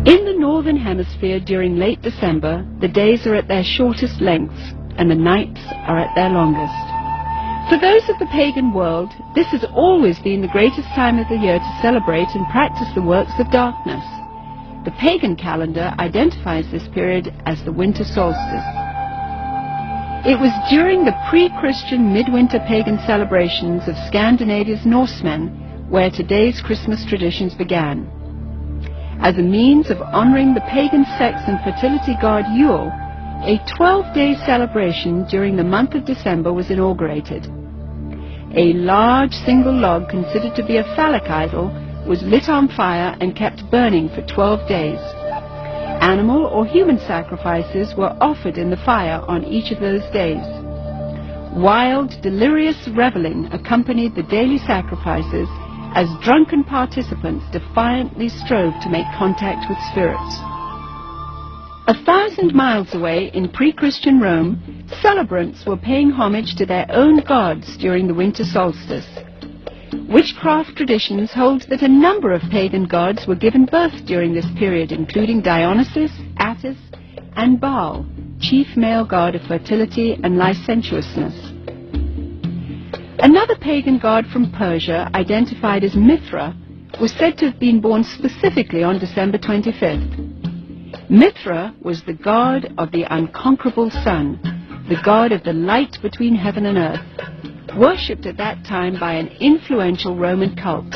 In the Northern Hemisphere during late December, the days are at their shortest lengths and the nights are at their longest. For those of the pagan world, this has always been the greatest time of the year to celebrate and practice the works of darkness. The pagan calendar identifies this period as the winter solstice. It was during the pre-Christian midwinter pagan celebrations of Scandinavia's Norsemen where today's Christmas traditions began. As a means of honoring the pagan sex and fertility god Yule, a 12-day celebration during the month of December was inaugurated. A large single log considered to be a phallic idol was lit on fire and kept burning for 12 days. Animal or human sacrifices were offered in the fire on each of those days. Wild, delirious reveling accompanied the daily sacrifices as drunken participants defiantly strove to make contact with spirits. 1,000 miles away in pre-Christian Rome, celebrants were paying homage to their own gods during the winter solstice. Witchcraft traditions hold that a number of pagan gods were given birth during this period, including Dionysus, Attis, and Baal, chief male god of fertility and licentiousness. Another pagan god from Persia, identified as Mithra, was said to have been born specifically on December 25th. Mithra was the god of the unconquerable sun, the god of the light between heaven and earth, worshipped at that time by an influential Roman cult.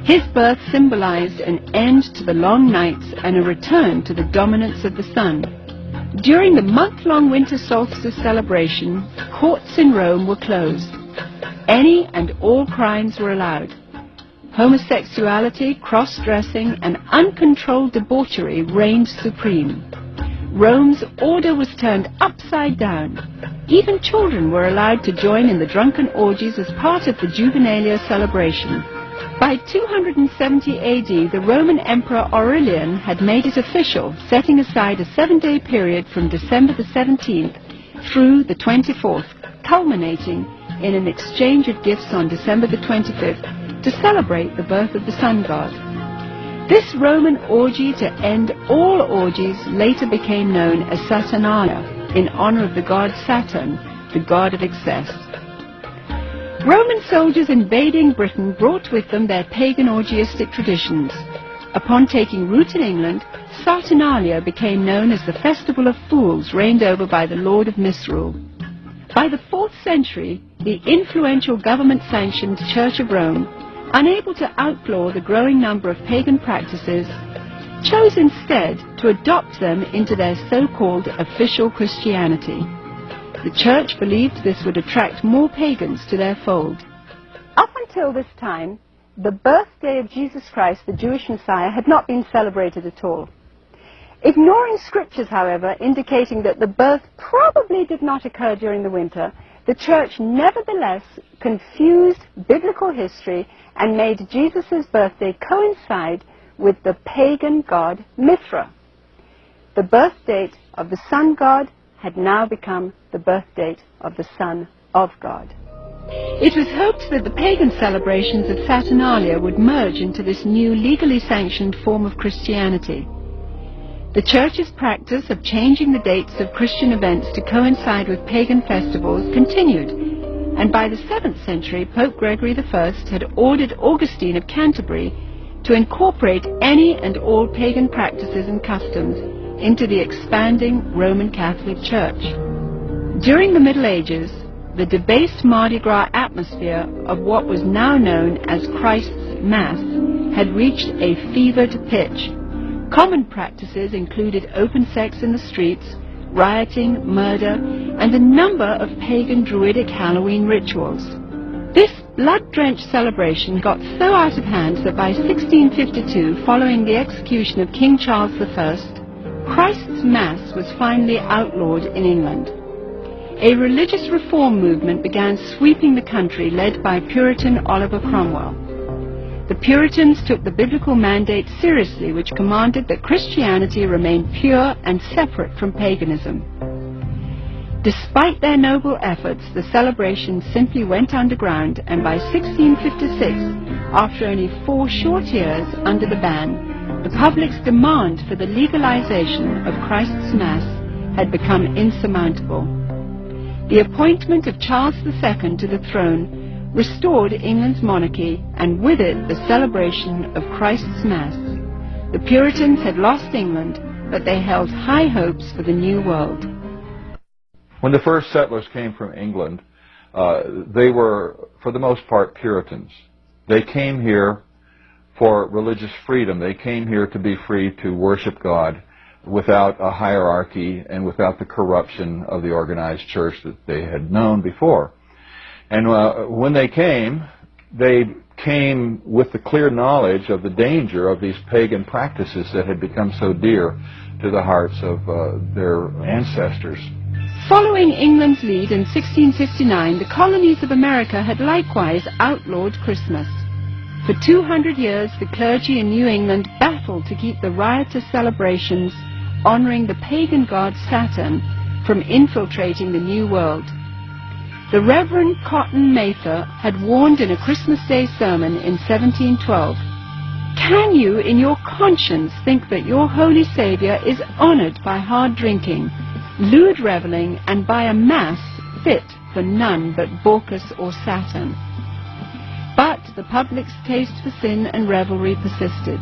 His birth symbolized an end to the long nights and a return to the dominance of the sun. During the month-long winter solstice celebration, courts in Rome were closed. Any and all crimes were allowed. Homosexuality, cross-dressing, and uncontrolled debauchery reigned supreme. Rome's order was turned upside down. Even children were allowed to join in the drunken orgies as part of the Juvenalia celebration. By 270 AD, the Roman Emperor Aurelian had made it official, setting aside a 7-day period from December the 17th through the 24th, culminating in an exchange of gifts on December the 25th to celebrate the birth of the sun god. This Roman orgy to end all orgies later became known as Saturnalia, in honor of the god Saturn, the god of excess. Roman soldiers invading Britain brought with them their pagan orgiastic traditions. Upon taking root in England, Saturnalia became known as the Festival of Fools, reigned over by the Lord of Misrule. By the 4th century, the influential government-sanctioned Church of Rome, unable to outlaw the growing number of pagan practices, chose instead to adopt them into their so-called official Christianity. The Church believed this would attract more pagans to their fold. Up until this time, the birthday of Jesus Christ, the Jewish Messiah, had not been celebrated at all. Ignoring scriptures, however, indicating that the birth probably did not occur during the winter, the Church nevertheless confused biblical history and made Jesus' birthday coincide with the pagan god Mithra. The birth date of the sun god had now become the birth date of the Son of God. It was hoped that the pagan celebrations of Saturnalia would merge into this new legally sanctioned form of Christianity. The Church's practice of changing the dates of Christian events to coincide with pagan festivals continued, and by the 7th century, Pope Gregory I had ordered Augustine of Canterbury to incorporate any and all pagan practices and customs into the expanding Roman Catholic Church. During the Middle Ages, the debased Mardi Gras atmosphere of what was now known as Christ's Mass had reached a fevered pitch. Common practices included open sex in the streets, rioting, murder, and a number of pagan druidic Halloween rituals. This blood-drenched celebration got so out of hand that by 1652, following the execution of King Charles I, Christ's Mass was finally outlawed in England. A religious reform movement began sweeping the country, led by Puritan Oliver Cromwell. The Puritans took the biblical mandate seriously, which commanded that Christianity remain pure and separate from paganism. Despite their noble efforts, the celebrations simply went underground, and by 1656, after only 4 short years under the ban, the public's demand for the legalization of Christ's Mass had become insurmountable. The appointment of Charles II to the throne restored England's monarchy, and with it the celebration of Christ's Mass. The Puritans had lost England, but they held high hopes for the New World. When the first settlers came from England, they were, for the most part, Puritans. They came here for religious freedom. They came here to be free to worship God without a hierarchy and without the corruption of the organized church that they had known before. And when they came with the clear knowledge of the danger of these pagan practices that had become so dear to the hearts of their ancestors. Following England's lead in 1659, the colonies of America had likewise outlawed Christmas. For 200 years, the clergy in New England battled to keep the riotous celebrations honoring the pagan god Saturn from infiltrating the New World. The Reverend Cotton Mather had warned in a Christmas Day sermon in 1712, "Can you in your conscience think that your Holy Saviour is honoured by hard drinking, lewd revelling, and by a Mass fit for none but Bacchus or Saturn?" But the public's taste for sin and revelry persisted.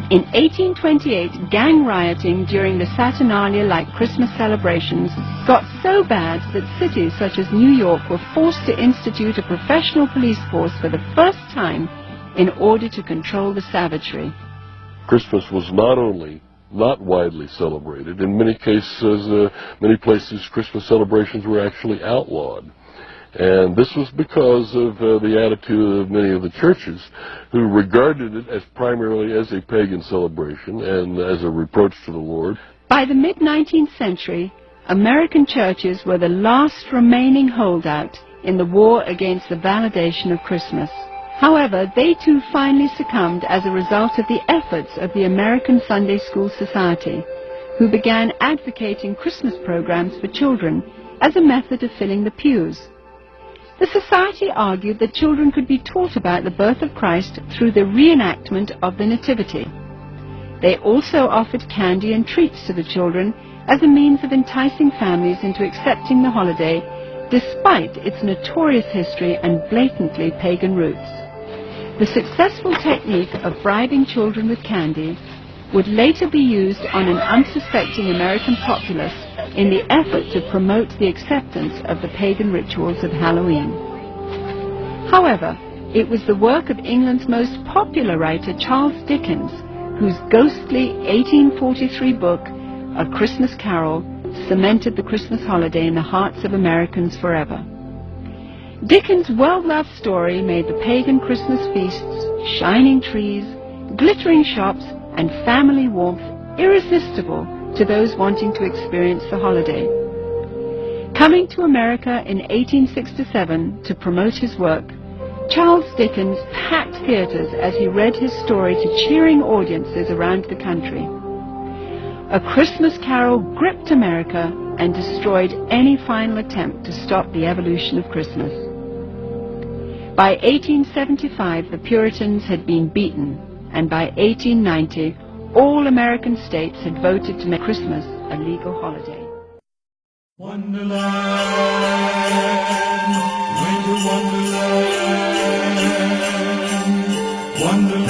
In 1828, gang rioting during the Saturnalia-like Christmas celebrations got so bad that cities such as New York were forced to institute a professional police force for the first time in order to control the savagery. Christmas was not only not widely celebrated, in many cases, many places Christmas celebrations were actually outlawed. And this was because of the attitude of many of the churches who regarded it as primarily as a pagan celebration and as a reproach to the Lord. By the mid-19th century, American churches were the last remaining holdout in the war against the validation of Christmas. However, they too finally succumbed as a result of the efforts of the American Sunday School Society, who began advocating Christmas programs for children as a method of filling the pews. The Society argued that children could be taught about the birth of Christ through the reenactment of the Nativity. They also offered candy and treats to the children as a means of enticing families into accepting the holiday, despite its notorious history and blatantly pagan roots. The successful technique of bribing children with candy would later be used on an unsuspecting American populace in the effort to promote the acceptance of the pagan rituals of Halloween. However, it was the work of England's most popular writer, Charles Dickens, whose ghostly 1843 book, A Christmas Carol, cemented the Christmas holiday in the hearts of Americans forever. Dickens' well-loved story made the pagan Christmas feasts, shining trees, glittering shops, and family warmth irresistible to those wanting to experience the holiday. Coming to America in 1867 to promote his work, Charles Dickens packed theaters as he read his story to cheering audiences around the country. A Christmas Carol gripped America and destroyed any final attempt to stop the evolution of Christmas. By 1875, the Puritans had been beaten, and by 1890, all American states had voted to make Christmas a legal holiday. Wonderland, winter wonderland, wonderland.